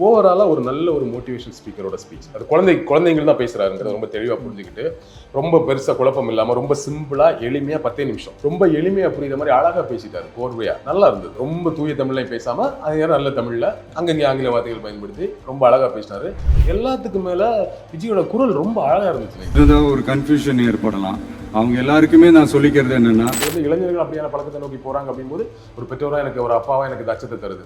ஓவராலாக ஒரு நல்ல ஒரு மோட்டிவேஷன் ஸ்பீக்கரோட ஸ்பீச். அது குழந்தைங்க தான் பேசுறாருங்கிறத ரொம்ப தெளிவாக புரிஞ்சுக்கிட்டு, ரொம்ப பெருசாக குழப்பம் இல்லாமல் ரொம்ப சிம்பிளாக எளிமையாக 10 நிமிஷம் ரொம்ப எளிமையாக புரியுற மாதிரி அழகாக பேசிட்டாரு. கோர்வையாக நல்லா இருந்தது. ரொம்ப தூய தமிழ்லையும் பேசாமல் அது நல்ல தமிழில் அங்கங்கே ஆங்கில வார்த்தைகள் பயன்படுத்தி ரொம்ப அழகாக பேசினாரு. எல்லாத்துக்கும் மேலே விஜயோட குரல் ரொம்ப அழகாக இருந்துச்சு. இதுதான் ஒரு கன்ஃபியூஷன் ஏற்படலாம். அவங்க எல்லாருக்குமே நான் சொல்லிக்கிறது என்னன்னா, இளைஞர்கள் அப்படியான பழக்கத்தை நோக்கி போறாங்க அப்படிங்கும்போது ஒரு பெற்றோரா எனக்கு ஒரு அப்பாவா எனக்கு அச்சத்தை தருது.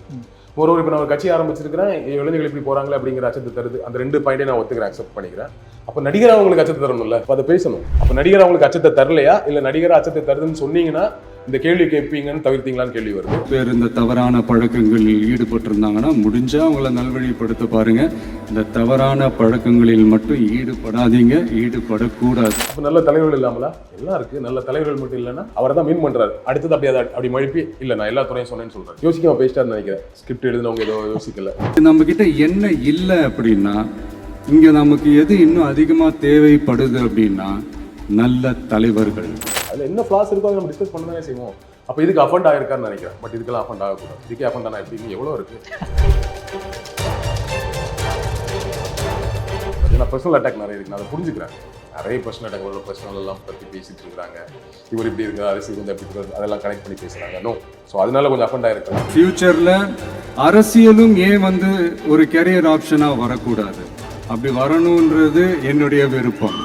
ஒருவர் இப்போ நான் ஒரு கட்சி ஆரம்பிச்சிருக்கிறேன், இளைஞர்கள் இப்படி போறாங்களே அப்படிங்கிற அச்சத்தை தருது. அந்த 2 பாயிண்டே நான் ஒத்துக்கிறேன், அக்செப்ட் பண்ணிக்கிறேன். அப்போ நடிகர் அவங்களுக்கு அச்சத்தை தரணும்ல, அப்போ அதை பேசணும். அப்போ நடிகர் அவங்களுக்கு அச்சத்தை தரலையா, இல்லை நடிகர் அச்சத்தை தருதுன்னு சொன்னீங்கன்னா இந்த கேள்வி கேட்பீங்கன்னு தவிர்த்தீங்களான்னு கேள்வி வருது. பேர் இந்த தவறான பழக்கங்களில் ஈடுபட்டிருந்தாங்கன்னா முடிஞ்சா அவங்கள நல்வழிப்படுத்த பாருங்க. இந்த தவறான பழக்கங்களில் மட்டும் ஈடுபடாதீங்க, ஈடுபடக்கூடாது. அப்போ நல்ல தலைவர்கள் இல்லாமலா எல்லாம் இருக்கு. நல்ல தலைவர்கள் மட்டும் இல்லைன்னா அவரை தான் மீன் பண்றாரு. அடுத்தது அப்படி மழுப்பி இல்லை நான் எல்லா துறையும் சொன்னேன்னு சொல்றேன். யோசிக்காம பேசிட்டாருன்னு நினைக்கிறேன். ஸ்கிரிப்ட் எழுதினவங்க ஏதோ யோசிக்கல. நம்ம கிட்ட என்ன இல்லை அப்படின்னா, இங்க நமக்கு எது இன்னும் அதிகமா தேவைப்படுது அப்படின்னா நல்ல தலைவர்கள். அதில் என்ன ஃப்ளாஸ் இருக்கோ அதை நம்ம டிஸ்கஸ் பண்ண தானே செய்வோம். அப்போ இதுக்கு அஃபண்ட் ஆகிருக்கான்னு நினைக்கிறேன். பட் இதுக்கெல்லாம் அஃபண்ட் ஆகக்கூடாது. இதுக்கே அஃபண்ட் ஆனால் எப்படின்னு எவ்வளோ இருக்குது. நான் பர்சனல் அட்டாக் நிறைய இருக்குது, நான் அதை புரிஞ்சுக்கிறேன். நிறைய பர்சனல் அட்டாக் ஒரு பர்சனல் எல்லாம் பற்றி பேசிட்டு இருக்கிறாங்க. இவர் இப்படி இருக்கிற அரசியல் வந்து அப்படி இருக்கிறது அதெல்லாம் கனெக்ட் பண்ணி பேசுகிறாங்க. நோ, ஸோ அதனால கொஞ்சம் அஃபண்ட் ஆகிருக்கலாம். ஃபியூச்சரில் அரசியலும் ஏன் ஒரு கெரியர் ஆப்ஷனாக வரக்கூடாது, அப்படி வரணுன்றது என்னுடைய விருப்பம்.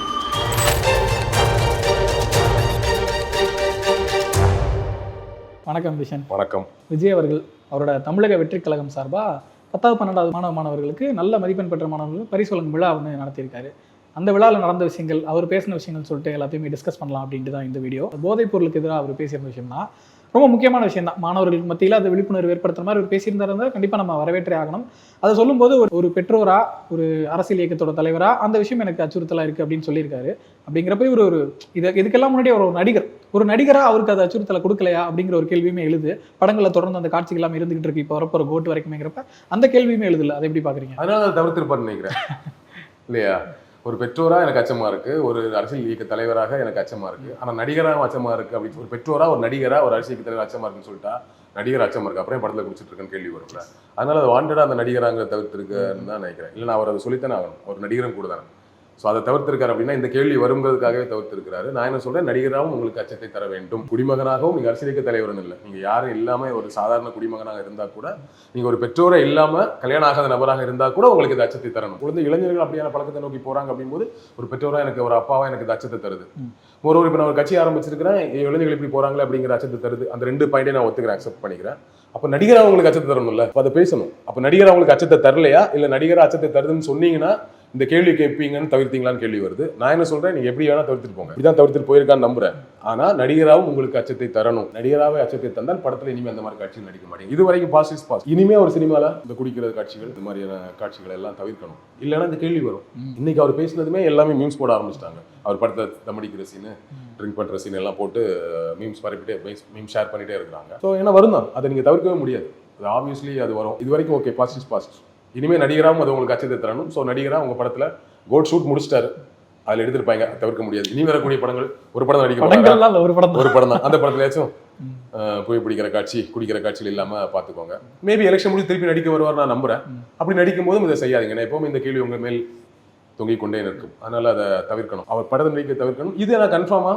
வணக்கம் விஷன். வணக்கம். விஜய் அவர்கள் அவரோட தமிழக வெற்றிக் கழகம் சார்பாக 10வது 12வது மாணவர்களுக்கு நல்ல மதிப்பெண் பெற்ற மாணவர்களுக்கு பரிசு வழங்கும் விழா ஒன்று நடத்தியிருக்காரு. அந்த விழாவில் நடந்த விஷயங்கள், அவர் பேசின விஷயங்கள் சொல்லிட்டு எல்லாத்தையுமே டிஸ்கஸ் பண்ணலாம் அப்படின்ட்டு தான் இந்த வீடியோ. போதைப் பொருளுக்கு எதிராக அவர் பேசியிருந்த விஷயம் தான் ரொம்ப முக்கியமான விஷயம் தான். மாணவர்களுக்கு மத்தியில் அது விழிப்புணர்வு ஏற்படுத்துற மாதிரி அவர் பேசியிருந்தாருந்தா கண்டிப்பாக நம்ம வரவேற்றே ஆகணும். அதை சொல்லும்போது ஒரு பெற்றோரா, ஒரு அரசியல் இயக்கத்தோட தலைவரா அந்த விஷயம் எனக்கு அச்சுறுத்தலாக இருக்குது அப்படின்னு சொல்லியிருக்காரு. அப்படிங்கிறப்ப ஒரு இதுக்கெல்லாம் முன்னாடி ஒரு நடிகராக அவருக்கு அது அச்சுறுத்தலை கொடுக்கலையா அப்படிங்கிற ஒரு கேள்வியுமே எழுது. படங்களில் தொடர்ந்து அந்த காட்சிகள் எல்லாம் இருந்துகிட்டு இருக்கு. இப்போ வரப்போ ஒரு கோட் வரைக்குமேங்கிறப்ப அந்த கேள்வியுமே எழுதல. அதை எப்படி பார்க்குறீங்க? அதனால அதை தவிர்த்திருப்பாருன்னு நினைக்கிறேன் இல்லையா? ஒரு பெற்றோரா எனக்கு அச்சமா இருக்கு, ஒரு அரசியல் இயக்க தலைவராக எனக்கு அச்சமா இருக்கு, ஆனா நடிகராக அச்சமா இருக்கு. அப்படி ஒரு பெற்றோரா, ஒரு நடிகரா, ஒரு அரசியல் இயக்க தலைவர் அச்சமா இருக்குன்னு சொல்லிட்டா நடிகர் அச்சமா இருக்கு, அப்புறம் படத்துல குடிச்சிட்டு இருக்கேன்னு கேள்வி வரும்ல. அதனால அது வாண்டடா அந்த நடிகராங்க தவிர்த்திருக்குன்னு தான் நினைக்கிறேன். இல்லைன்னா அவர் அதை சொல்லித்தானே ஆகணும், ஒரு நடிகரும் கூட தானே. ஸோ அதை தவிர்த்திருக்காரு அப்படின்னா இந்த கேள்வி வருங்கிறதுக்காகவே தவிர்த்திருக்கிறாரு. நான் என்ன சொல்றேன், நடிகராகவும் உங்களுக்கு அச்சத்தை தர வேண்டும். குடிமகனாகவும் நீங்க அரசியல் இயக்க தலைவர்னு இல்லை, நீங்க யாரும் இல்லாம ஒரு சாதாரண குடிமகனாக இருந்தா கூட, நீங்க ஒரு பெற்றோரை இல்லாம கல்யாணம் ஆகாத நபராக இருந்தா கூட உங்களுக்கு இந்த அச்சத்தை தரணும். குழந்தை இளைஞர்கள் அப்படியான பழக்கத்தை நோக்கி போறாங்க அப்படிங்கும்போது ஒரு பெற்றோரா எனக்கு ஒரு அப்பாவா எனக்கு இந்த அச்சத்தை தருது. ஒரு இப்போ நான் ஒரு கட்சி ஆரம்பிச்சிருக்கிறேன், இளைஞர்கள் இப்படி போறாங்களே அப்படிங்கிற அச்சத்தை தருது. அந்த 2 பாயிண்டே நான் ஒத்துக்கிறேன், அக்செப்ட் பண்ணிக்கிறேன். அப்போ நடிகர் அவங்களுக்கு அச்சத்தை தரணும்ல, அப்போ அதை பேசணும். அப்போ நடிகர் அவங்களுக்கு அச்சத்தை தரலையா, இல்லை நடிகர் அச்சத்தை தருதுன்னு சொன்னீங்கன்னா இந்த கேள்வி கேட்பீங்கன்னு தவிர்த்தீங்களான்னு கேள்வி வருது. நான் என்ன சொல்றேன், நீங்க எப்படி வேணா தவிர்த்துட்டு போங்க, இப்படிதான் தவிர்த்துட்டு போயிருக்கான்னு நம்புறேன். ஆனா நடிகராகவும் உங்களுக்கு அச்சத்தை தரணும். நடிகராகவே அச்சத்தை தந்தால் படத்துல இனிமே அந்த மாதிரி காட்சிகள் நடிக்க மாட்டேங்க. இது வரைக்கும் பாஸ் இனிமே ஒரு சினிமால இந்த குடிக்கிற காட்சிகள், இந்த மாதிரியான காட்சிகள் எல்லாம் தவிர்க்கணும். இல்லைன்னா இந்த கேள்வி வரும். இன்னைக்கு அவர் பேசினதுமே எல்லாமே மீம்ஸ் போட ஆரம்பிச்சிட்டாங்க. அவர் படத்தை தமடிக்கிற சீனு, ட்ரிங்க் பண்ற சீன் எல்லாம் போட்டு மீம்ஸ் பரப்பிட்டே மீம் ஷேர் பண்ணிட்டே இருக்கிறாங்க. ஸோ ஏன்னா வரும் தான், அதை நீங்க தவிர்க்கவே முடியாது. அது ஆப்வியஸ்லி அது வரும். இது வரைக்கும் ஓகே, பாஸ்ட். இனிமே நடிகராகவும் அது உங்களுக்கு அச்சத்தை தரணும். ஸோ நடிகரா உங்க படத்துல கோட் ஷூட் முடிச்சிட்டாரு, அதுல எடுத்திருப்பாங்க, தவிர்க்க முடியாது. இனி வரக்கூடிய படங்கள் ஒரு படம் நடிக்க ஒரு படம் தான். அந்த படத்துலயாச்சும் போய் பிடிக்கிற காட்சி, குடிக்கிற காட்சிகள் இல்லாம பாத்துக்கோங்க. மேபி எலெக்ஷன் முடிஞ்சு திருப்பி நடிக்க வருவார் நான் நம்புறேன். அப்படி நடிக்கும் போதும் இதை செய்யாதீங்க. நான் எப்பவுமே இந்த கேள்வி உங்க மேல் தொங்கிக் கொண்டே இருக்கும். அதனால அதை தவிர்க்கணும். அவர் படத்தை நடிக்க தவிர்க்கணும். இது நான் கன்ஃபார்மா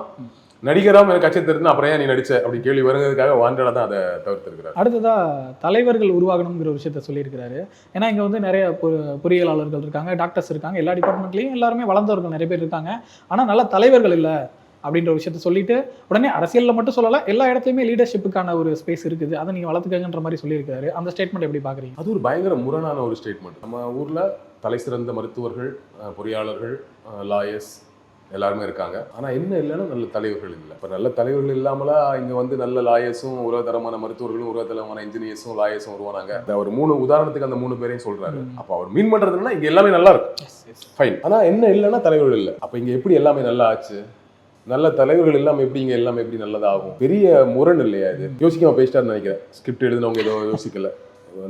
நடிகராகவும் எனக்கு அச்சத்தை இருந்தா அப்புறம் ஏன் நீ நடிச்ச அப்படி கேள்வி வருங்கிறதுக்காக வாண்டடா தான் அதை தவிர்த்திருக்கிறார். அடுத்ததா தலைவர்கள் உருவாகணுங்கிற ஒரு விஷயத்த சொல்லியிருக்கிறாரு. ஏன்னா இங்க வந்து நிறைய பொறியியலாளர்கள் இருக்காங்க, டாக்டர்ஸ் இருக்காங்க, எல்லா டிபார்ட்மெண்ட்லயும் எல்லாருமே வளர்ந்தவர்கள் நிறைய பேர் இருக்காங்க. ஆனா நல்ல தலைவர்கள் இல்லை அப்படின்ற ஒரு விஷயத்த சொல்லிட்டு உடனே அரசியல்ல மட்டும் சொல்லல, எல்லா இடத்துலயுமே லீடர்ஷிப்புக்கான ஒரு ஸ்பேஸ் இருக்குது, அதை நீங்க வளர்த்துக்கங்கன்ற மாதிரி சொல்லியிருக்காரு. அந்த ஸ்டேட்மெண்ட் எப்படி பாக்குறீங்க? அது ஒரு பயங்கர முரணான ஒரு ஸ்டேட்மெண்ட். நம்ம ஊர்ல தலை சிறந்த மருத்துவர்கள், பொறியாளர்கள், லாயர்ஸ் எல்லாருமே இருக்காங்க. ஆனா என்ன இல்லைன்னா நல்ல தலைவர்கள் இல்லை. இப்ப நல்ல தலைவர்கள் இல்லாமலா இங்க வந்து நல்ல லாயர்ஸும், உலகத்தரமான மருத்துவர்களும், உலகத்தரமான இன்ஜினியர்ஸும், லாயர்ஸும் உருவானாங்க. அவர் 3 உதாரணத்துக்கு அந்த 3 பேரையும் சொல்றாரு. அப்ப அவர் மீன் பண்றதுன்னா இங்க எல்லாமே நல்லா இருக்கும், ஃபைன். ஆனா என்ன இல்லைன்னா தலைவர்கள் இல்லை. அப்ப இங்க எப்படி எல்லாமே நல்லா ஆச்சு? நல்ல தலைவர்கள் இல்லாம எப்படி இங்க எல்லாமே எப்படி நல்லதாகும்? பெரிய முரண் இல்லையா இது? யோசிக்காம பேசிட்டாருன்னு நினைக்கிறேன். ஸ்கிரிப்ட் எழுதினவங்க ஏதோ யோசிக்கல.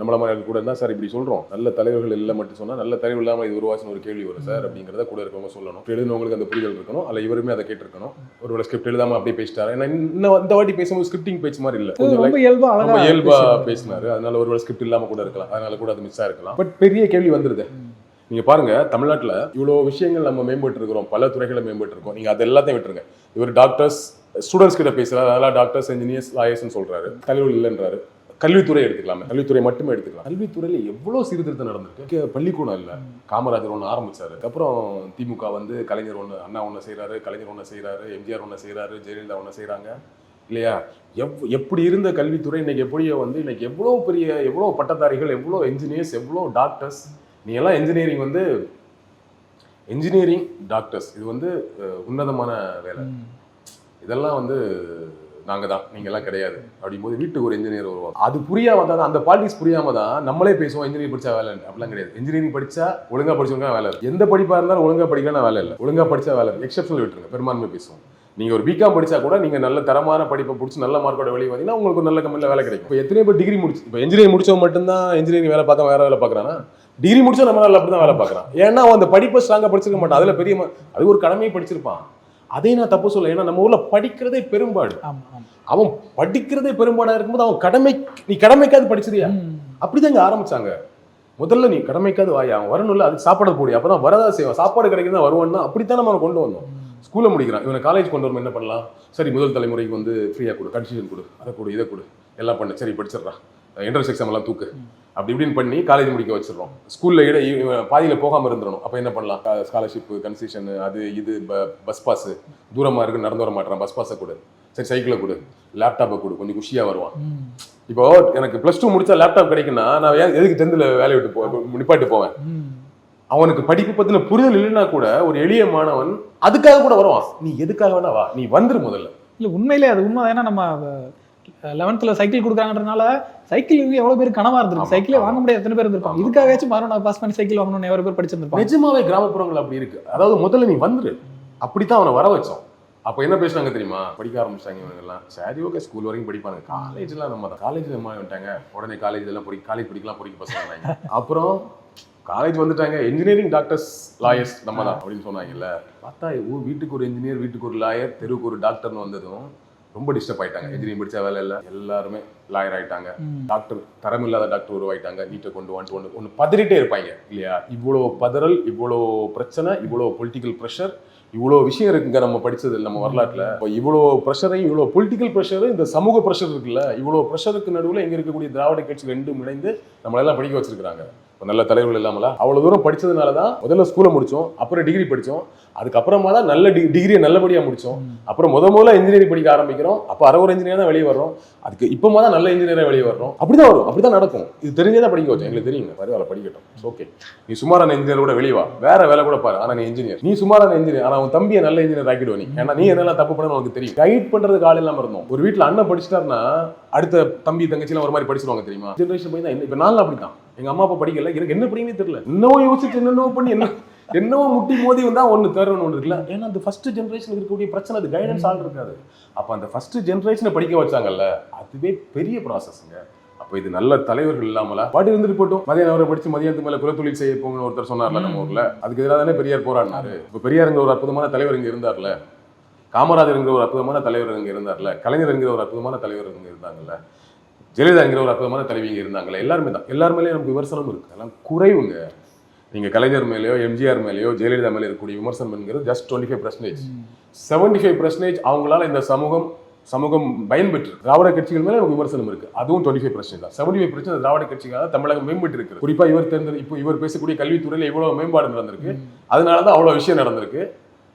நம்மள மாதிரி கூட இருந்தால் சார் இப்படி சொல்கிறோம், நல்ல தலைவர்கள் இல்லை மட்டும் சொன்னால் நல்ல தலைவர் இல்லாமல் இது உருவாச்சுன்னு ஒரு கேள்வி வரும் சார் அப்படிங்கிறத கூட இருக்கவங்க சொல்லணும். எழுதினவங்களுக்கு அந்த புரிதல் இருக்கணும், அல்ல இவருமே அதை கேட்டிருக்கணும். ஒரு ஸ்கிரிப்ட் எழுதாமல் அப்படியே பேசிட்டாரு. ஏன்னா இன்னும் இந்த வாட்டி பேசும்போது ஸ்கிரிப்டிங் பேச்சு மாதிரி இல்லை, ரொம்ப இயல்பா பேசினாரு. அதனால ஒரு ஸ்கிரிப்ட் இல்லாமல் கூட இருக்கலாம், அதனால கூட அது மிஸ் ஆயிருக்கலாம். பட் பெரிய கேள்வி வந்துருது. நீங்க பாருங்க, தமிழ்நாட்டில் இவ்வளோ விஷயங்கள் நம்ம மேம்பட்டு இருக்கிறோம், பல துறைகளை மேம்பட்டு இருக்கோம். நீங்க அது எல்லாத்தையும் விட்டுருங்க. இவர் டாக்டர்ஸ் ஸ்டூடெண்ட்ஸ் கிட்ட பேசுறாரு, அதெல்லாம் டாக்டர்ஸ் இன்ஜினியர்ஸ் லாயர்ஸ்னு சொல்றாரு. தலைவர் இல்லைன்றாரு. கல்வித்துறை எடுத்துக்கலாமே, கல்வித்துறை மட்டுமே எடுத்துக்கலாம். கல்வித்துறையில எவ்வளவு சீர்திருத்தம் நடந்திருக்கு. பள்ளிக்கூடம் இல்லை, காமராஜர் ஒன்று ஆரம்பிச்சாரு. அப்புறம் திமுக வந்து கலைஞர் ஒன்று, அண்ணா ஒன்று செய்யறாரு, கலைஞர் ஒன்று செய்யறாரு, எம்ஜிஆர் ஒன்று செய்யறாரு, ஜெயலலிதா ஒன்று செய்யறாங்க இல்லையா? எப்படி இருந்த கல்வித்துறை இன்னைக்கு எப்படியோ வந்து இன்னைக்கு எவ்வளோ பெரிய, எவ்வளோ பட்டதாரிகள், எவ்வளோ என்ஜினியர்ஸ், எவ்வளோ டாக்டர்ஸ். நீ எல்லாம் இன்ஜினியரிங் வந்து இன்ஜினியரிங் டாக்டர்ஸ் இது வந்து உன்னதமான வேலை. இதெல்லாம் வந்து நாங்கள் தான், நீங்கள்லாம் கிடையாது அப்படிங்கும்போது வீட்டுக்கு ஒரு இன்ஜினியர் வருவாங்க. அது புரியாம தான், அந்த பாலிடிக்ஸ் புரியாம தான் நம்மளே பேசுவோம் இன்ஜினியரிங் படிச்சா வேலை இல்லை. அப்படிலாம் கிடையாது. இன்ஜினியரிங் படிச்சா ஒழுங்கா படிச்சவங்க வேலை இல்லை. எந்த படிப்பாக இருந்தாலும் ஒழுங்கா படிக்கலாம் வேலை இல்லை. ஒழுங்கா படிச்சா வேலை இல்லை. எக்ஸப்ஷனல் விட்டுருங்க, பெரும்பான்மை பேசுவோம். நீங்க ஒரு பிகாம் படிச்சா கூட நீங்க நல்ல தரமான படிப்பை பிடிச்சி நல்ல மார்க்கோட வெளியே வந்தீங்கன்னா உங்களுக்கு ஒரு நல்ல கம்பெனியில் வேலை கிடைக்கும். இப்போ எத்தனை பேர் டிகிரி முடிச்சு, இப்போ இன்ஜினியரிங் முடிச்சவங்க மட்டும்தான் இன்ஜினியரிங் வேலை பார்க்க வேற வேலை பார்க்குறானா? டிகிரி முடிச்சா நம்ம நல்லா அப்படி தான் வேலை பார்க்குறான். ஏன்னா அவன் அந்த படிப்பை ஸ்ட்ராங்காக படிச்சிருக்க மாட்டான். அதில் பெரிய அது ஒரு கடமையை படிச்சிருப்பான். அதே நான் தப்பு சொல்ல. ஏன்னா நம்ம ஊர்ல படிக்கிறதே பெரும்பாடு. அவன் படிக்கிறதே பெரும்பாடா இருக்கும்போது அவன் நீ கடமைக்காது படிச்சிருயா? அப்படிதான் இங்க ஆரம்பிச்சாங்க. முதல்ல நீ கடமைக்காது வாயா, அவன் வரணும்ல, அதுக்கு சாப்பாடு போடி, அப்பதான் வரதா செய்வான். சாப்பாடு கிடைக்கிறதா வருவான்னா அப்படித்தான் நம்ம கொண்டு வந்தோம். ஸ்கூல்ல முடிக்கிறான், இவனை காலேஜ் கொண்டு வரும் என்ன பண்ணலாம்? சரி, முதல் தலைமுறைக்கு வந்து ஃப்ரீயா கொடு, கன்செஷன் கொடு, அதை கொடு, இதை கொடு, எல்லாம் பண்ணு, சரி படிச்சிடறான், என்ட்ரன்ஸ் எக்ஸாம் எல்லாம் தூக்கு, அப்படி இப்படின்னு பண்ணி காலேஜ் முடிக்க வச்சிடறோம். ஸ்கூல்ல பாதியில போகாம இருந்துடணும். அப்ப என்ன பண்ணலாம்? ஸ்காலர்ஷிப், கன்செஷன், அது இது, பஸ் பாஸ், தூரமா இருக்கு நடந்து வர மாட்டான், பஸ் பாஸை கொடு, சரி சைக்கிளை கொடு, லேப்டாப்பை கொடு, கொஞ்சம் குஷியா வருவான். இப்போ எனக்கு +2 முடிச்சா லேப்டாப் கிடைக்குன்னா நான் எதுக்கு 10th வேலையை விட்டு நிப்பாட்டு போவேன்? அவனுக்கு படிப்பு பத்தின புரிதல் இல்லைன்னா கூட ஒரு எளிய மாணவன் அதுக்காக கூட வருவான். நீ எதுக்காக வேணா வா, நீ வந்துரு முதல்ல. இல்ல உண்மையிலே அது உண்மை. ஏன்னா நம்ம 11th சைக்கிள் கொடுக்குறாங்கன்றனால சைக்கிள் எவ்வளவு பேர் கனவா இருந்திருக்கு. சைக்கிளே வாங்க முடியாது எத்தனை பேர் இருந்திருப்பாங்க. இதுக்காகச்சும் நான் பாஸ் பண்ணி சைக்கிள் வாங்கணும்னு எவ்வளவு பேர் படிச்சிருந்திருப்பாங்க. நிஜமாவே கிராமப்புறங்கள் அப்படி இருக்கு. அதாவது முதல்ல நீ வந்துரு, அப்படித்தான் அவனை வர வச்சோம். அப்போ என்ன பேசுனாங்க தெரியுமா? படிக்க ஆரம்பிச்சாங்க இவங்கெல்லாம். சரி ஓகே, ஸ்கூல் வரைக்கும் படிப்பாங்க. காலேஜ்லாம் நம்ம தான், காலேஜில் அம்மா வந்துட்டாங்க, உடனே காலேஜ் எல்லாம் காலேஜ் படிக்கலாம், படிக்க பசங்க. அப்புறம் காலேஜ் வந்துட்டாங்க, இன்ஜினியரிங் டாக்டர்ஸ் லாயர்ஸ் நம்ம தான் அப்படின்னு சொன்னாங்கல்ல. பார்த்தா வீட்டுக்கு ஒரு இன்ஜினியர், வீட்டுக்கு ஒரு லாயர், தெருவுக்கு ஒரு டாக்டர்னு வந்ததும் ரொம்ப டிஸ்டர்ப் ஆயிட்டாங்க. இன்ஜினியரிங் படிச்சா வேலை இல்லை, எல்லாருமே லாயர் ஆயிட்டாங்க. டாக்டர், தரமில்லாத டாக்டர் உருவாயிட்டாங்க. நீட்டை கொண்டு ஒன்று பதறிட்டே இருப்பாங்க இல்லையா? இவ்வளோ பதறல், இவ்வளோ பிரச்சனை, இவ்வளோ பொலிட்டிக்கல் ப்ரெஷர், இவ்வளோ விஷயம் இருக்குங்க நம்ம படிச்சது நம்ம வரலாற்றுல. இப்போ இவ்வளோ ப்ரெஷரையும், இவ்வளோ பொலிட்டிக்கல் ப்ரெஷரு, இந்த சமூக ப்ரெஷர் இருக்குல்ல, இவ்வளோ ப்ரெஷருக்கு நடுவில் இங்கே இருக்கக்கூடிய திராவிட கட்சி ரெண்டும் இணைந்து நம்மளெல்லாம் படிக்க வச்சிருக்கிறாங்க. இப்போ நல்ல தலைவர்கள் இல்லாமலா? அவ்வளோ தூரம் படிச்சதுனால தான் முதல்ல ஸ்கூலை முடித்தோம், அப்புறம் டிகிரி படித்தோம், அதுக்கப்புறமா தான் நல்ல டிகிரியை நல்லபடியாக முடித்தோம். அப்புறம் முதல்ல இன்ஜினியரிங் படிக்க ஆரம்பிக்கிறோம். அப்போ ஒரு இன்ஜினியர் தான் வெளியே வர்றோம். அதுக்கு இப்போமா தான் நல்ல இன்ஜினியராக வெளியே வர்றோம். அப்படிதான் வரும், அப்படிதான் நடக்கும். இது தெரிஞ்சே தான் படிக்க வச்சோம். எங்களுக்கு தெரியுங்க, பரவாயில்ல படிக்கட்டும், ஓகே. நீ சுமாரான இன்ஜினியர் கூட வெளியே வா, வேற வேலை கூட பாரு, ஆனால் நீ இன்ஜினியர். நீ சுமாரான இன்ஜினியர், ஆனால் உன் தம்பியை நல்ல இன்ஜினியர் ஆக்கிடுவோம் நீ. ஏன்னா நீ என்னெல்லாம் தப்பு பண்ணணும் உனக்கு தெரியும். கைட் பண்றதுக்கு ஆள் இல்லாமல் இருந்தோம். ஒரு வீட்டில் அண்ணன் படிச்சிட்டாருன்னா அடுத்த தம்பி தங்கச்சிலாம் ஒரு மாதிரி படிச்சிருவாங்க தெரியுமா? ஜென்ரேஷன் போய் தான். இப்போ நான்லாம் அப்படித்தான். எங்க அம்மா அப்பா படிக்கல, எனக்கு என்ன படிக்கவே தெரியல. இன்னமும் யோசிச்சு என்னென்னவோ பண்ணி என்னவோ முட்டி மோதி வந்தா ஒன்று தேர்வுன்னு ஒன்று இருக்குல்ல. ஏன்னா அந்த ஃபர்ஸ்ட் ஜென்ரேஷனுக்கு இருக்கக்கூடிய பிரச்சனை, அது கைடன்ஸ் ஆள் இருக்காது. அப்போ அந்த ஃபர்ஸ்ட் ஜென்ரேஷனை படிக்க வச்சாங்கல்ல, அதுவே பெரிய ப்ராசஸ்ங்க. அப்போ இது நல்ல தலைவர்கள் இல்லாமல பாட்டி இருந்துட்டு போட்டோம். மதியம் அவரை படிச்சு மதியானத்துக்கு மேலே குலத்தொழில் செய்ய போங்கன்னு ஒருத்தர் சொன்னார்ல நம்ம ஊர்ல. அதுக்கு எதிராக தானே பெரியார் போராடினாரு. இப்போ பெரியாருங்கிற ஒரு அற்புதமான தலைவர் இங்கே இருந்தார்ல, காமராஜர் என்கிற ஒரு அற்புதமான தலைவர் இங்கே இருந்தார்ல, கலைஞர் என்கிற ஒரு அற்புதமான தலைவர் இங்கே இருந்தாங்கல்ல, ஜெயலலிதா என்கிற ஒரு அற்புதமான தலைவி இங்கே இருந்தாங்களே. எல்லாருமே தான், எல்லாருமே நமக்கு விமர்சனம் இருக்கு. அதெல்லாம் குறைவுங்க. நீங்க கலைஞர் மேலேயோ, எம்ஜிஆர் மேலேயோ, ஜெயலலிதா மேலே இருக்கக்கூடிய விமர்சனம் என்கிறது ஜஸ்ட் 25%. 75% அவங்களால இந்த சமூகம் பயன்பெற்று திராவிட கட்சிகள் மேலே நமக்கு விமர்சனம் இருக்கு. அதுவும் 25% தான். 75% திராவிட கட்சிகளால் தமிழகம் மேம்பட்டு இருக்கு. குறிப்பா இவர் பேசக்கூடிய கல்வித்துறையில இவ்வளவு மேம்பாடு நடந்திருக்கு. அதனாலதான் அவ்வளவு விஷயம் நடந்திருக்கு.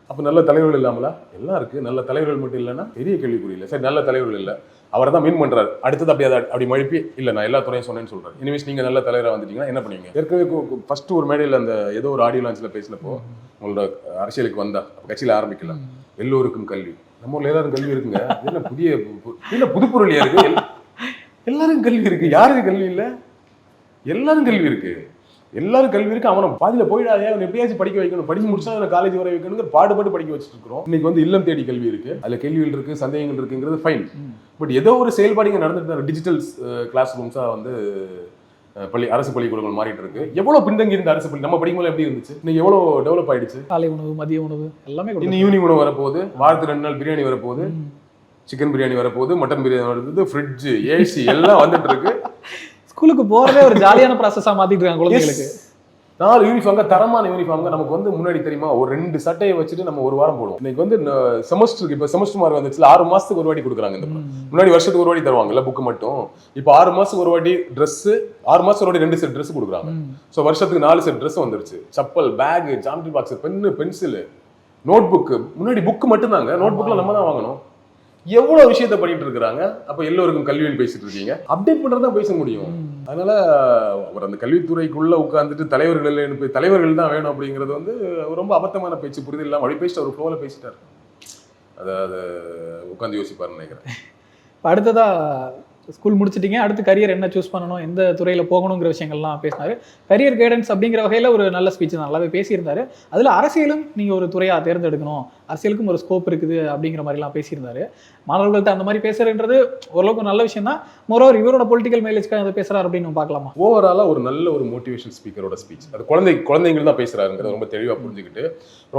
அப்ப நல்ல தலைவர்கள் இல்லாமலா? எல்லாம் இருக்கு. நல்ல தலைவர்கள் மட்டும் இல்லைன்னா பெரிய கேள்விக்குறி இல்லை. சரி, நல்ல தலைவர்கள் இல்லை, அவரை தான் மீன் பண்றாரு. அடுத்தது அப்படி மழுப்பி இல்லை நான் எல்லா துறையும் சொன்னேன்னு சொல்றாரு. இனிமேல் நீங்க நல்ல தலைவராக வந்துட்டீங்கன்னா என்ன பண்ணுவீங்க? ஏற்கனவே ஃபர்ஸ்ட் ஒரு மேடையில் அந்த ஏதோ ஒரு ஆடியோ லான்ச்ல பேசினப்போ, உங்களோட அரசியலுக்கு வந்தா கட்சியில ஆரம்பிக்கல, எல்லோருக்கும் கல்வி. நம்ம ஊர்ல எல்லாரும் கல்வி இருக்குங்க. என்ன புது பொருளியா இருக்கு? எல்லாரும் கல்வி இருக்கு. யாருக்கு கல்வி இல்லை? எல்லாரும் கல்வி இருக்கு. எல்லாரும் கல்வி இருக்கு. அவனை பாதியில போயிடாதே, அவன் எப்படியாச்சும் படிக்க வைக்கணும், படிச்சு முடிச்சா அவனை காலேஜ் வர வைக்கணுங்கிற பாடுபட்டு படிக்க வச்சுட்டு இருக்கிறோம். இன்னைக்கு வந்து இல்லம் தேடி கல்வி இருக்கு, அதுல கேள்விகள் இருக்கு, சந்தேகங்கள் இருக்குங்கிறது ஃபைன். பட் ஏதோ ஒரு செயல்பாடு இங்கே நடந்துட்டு டிஜிட்டல் கிளாஸ் ரூம்ஸா வந்து அரசு பள்ளிக்கூடங்கள் மாறிட்டு இருக்கு. எவ்வளவு பின்தங்கி இருந்த அரசு பள்ளி நம்ம படிக்கும்போது எப்படி இருந்துச்சு, இன்னைக்கு எவ்வளவு டெவலப் ஆயிடுச்சு. காலை உணவு, மதிய உணவு எல்லாமே இன்னும் ஈவினிங் உணவு வரப்போகுது, வாரத்துக்கு 2 நாள் பிரியாணி வரப்போகுது, சிக்கன் பிரியாணி வரப்போகுது, மட்டன் பிரியாணி வரப்போகுது, ஃப்ரிட்ஜ், ஏசி எல்லாம் வந்துட்டு இருக்கு. ஸ்கூலுக்கு போறதே ஒரு ஜாலியான ப்ராசஸா மாத்திட்டு இருக்காங்க குழந்தைகளுக்கு. 4 யூனிஃபார்ம், தரமான யூனிஃபார்ம் நமக்கு வந்து முன்னாடி தெரியுமா, ஒரு 2 சட்டையை வச்சுட்டு நம்ம ஒரு வாரம் போடுவோம். இன்னைக்கு வந்து செமஸ்டருக்கு, இப்போ செமஸ்டர் மாதிரி வந்துச்சுல, 6 மாசத்துக்கு ஒரு வாட்டி கொடுக்குறாங்க. இந்த முன்னாடி வருஷத்துக்கு ஒரு வாட்டி தருவாங்கல்ல புக்கு மட்டும், இப்போ 6 மாசத்துக்கு ஒரு வாட்டி ட்ரெஸ், 6 மாசத்துக்கு ஒரு வாட்டி 2 செட் ட்ரெஸ் கொடுக்குறாங்க. ஸோ வருஷத்துக்கு 4 செட் ட்ரெஸ் வந்துருச்சு. Chappal, bag, geometry box, pen, pencil, note book. முன்னாடி புக்கு மட்டும்தாங்க, நோட் புக்ல நம்ம தான் வாங்கணும். எவ்வளவு விஷயத்த பண்ணிட்டு இருக்காங்க. அப்ப எல்லோருக்கும் கல்வின்னு பேசிட்டு இருக்கீங்க, அப்டேட் பண்றதுதான் பேச முடியும். அதனால அவர் அந்த கல்வித்துறைக்குள்ள உட்கார்ந்துட்டு தலைவர்கள் தான் வேணும் அப்படிங்கிறது வந்து ரொம்ப அபத்தமான பேச்சு, புரிதல் இல்லாம அப்படி பேசிட்டு ஒரு ஃப்ளோல பேசிட்டாரு. அதை உட்காந்து யோசிப்பாருன்னு நினைக்கிறேன். அடுத்ததா ஸ்கூல் முடிச்சிட்டீங்க, அடுத்து கரியர் என்ன சூஸ் பண்ணணும், எந்த துறையில் போகணுங்கிற விஷயங்கள்லாம் பேசினாரு. கரியர் கைடன்ஸ் அப்படிங்கிற வகையில் ஒரு நல்ல ஸ்பீச் தான், நல்லாவே பேசியிருந்தாரு. அதில் அரசியலும் நீங்கள் ஒரு துறையாக தேர்ந்தெடுக்கணும், அரசியலுக்கும் ஒரு ஸ்கோப் இருக்குது அப்படிங்கிற மாதிரிலாம் பேசியிருந்தாரு. மாணவர்கள்ட்ட அந்த மாதிரி பேசுறதுன்றது ஓரளவுக்கு நல்ல விஷயம் தான். மோரோவர் இவரோட பொலிட்டிக்கல் மைலேஜ்க்காக அதை பேசுறாரு அப்படின்னு பார்க்கலாமா? ஓவராலா ஒரு நல்ல ஒரு மோட்டிவேஷன் ஸ்பீக்கரோட ஸ்பீச். அது குழந்தைங்க தான் பேசுறாருங்கிறத ரொம்ப தெளிவாக புரிஞ்சுக்கிட்டு,